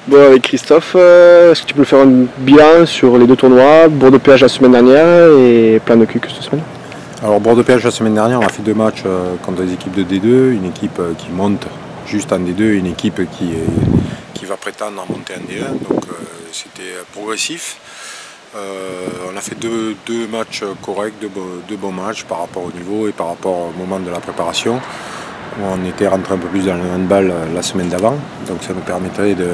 Bon, avec Christophe, est-ce que tu peux faire un bilan sur les deux tournois, Bordeaux-Péage la semaine dernière et Plan de Cuc cette semaine? Alors Bordeaux-Péage la semaine dernière, on a fait 2 matchs contre des équipes de D2, une équipe qui monte juste en D2 et une équipe qui va prétendre en monter en D1, donc c'était progressif. On a fait deux matchs corrects, deux bons matchs par rapport au niveau et par rapport au moment de la préparation. On était rentré un peu plus dans le handball la semaine d'avant, donc ça nous permettrait de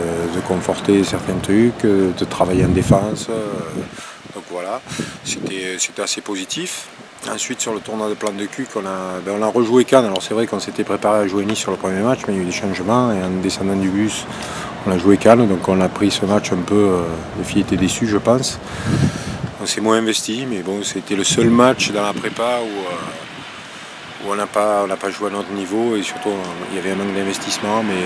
conforter certains trucs, de travailler en défense. Donc voilà, c'était assez positif. Ensuite sur le tournoi de Plan de Cuc, on a rejoué Cannes. Alors c'est vrai qu'on s'était préparé à jouer Nice sur le premier match, mais il y a eu des changements et en descendant du bus, on a joué Cannes. Donc on a pris ce match un peu, les filles étaient déçues je pense. On s'est moins investi, mais bon, c'était le seul match dans la prépa où on n'a pas joué à notre niveau et surtout il y avait un manque d'investissement, mais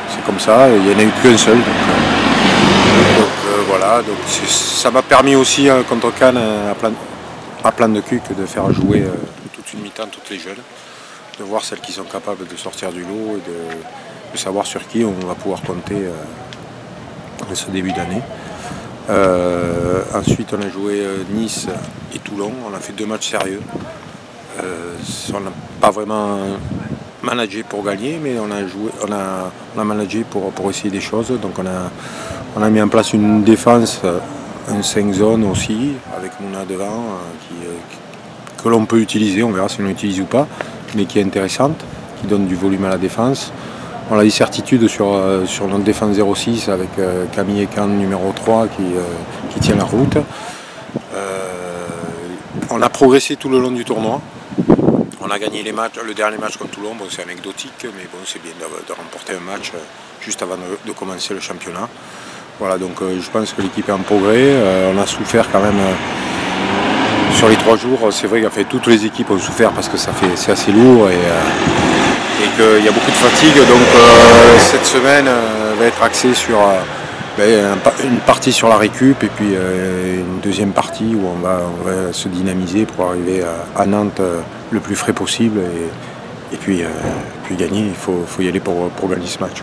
c'est comme ça, il n'y en a eu qu'un seul. Donc voilà, donc ça m'a permis aussi contre Cannes à Plan de Cuc de faire jouer toute une mi-temps toutes les jeunes, de voir celles qui sont capables de sortir du lot et de savoir sur qui on va pouvoir compter de ce début d'année. Ensuite on a joué Nice et Toulon, on a fait 2 matchs sérieux. On n'a pas vraiment managé pour gagner, mais on a managé pour essayer des choses. Donc on a mis en place une défense, un 5 zones aussi, avec Mouna devant, que l'on peut utiliser, on verra si on l'utilise ou pas, mais qui est intéressante, qui donne du volume à la défense. On a des certitudes sur notre défense 0-6 avec Camille Ekan numéro 3 qui tient la route. On a progressé tout le long du tournoi. On a gagné le dernier match contre Toulon, bon, c'est anecdotique, mais bon, c'est bien de remporter un match juste avant de commencer le championnat. Voilà, donc je pense que l'équipe est en progrès. On a souffert quand même sur les 3 jours. C'est vrai que toutes les équipes ont souffert parce que c'est assez lourd et qu'il y a beaucoup de fatigue. Donc cette semaine va être axée sur une partie sur la récup et puis une deuxième partie où on va se dynamiser pour arriver à Nantes le plus frais possible et puis gagner. Il faut y aller pour gagner ce match.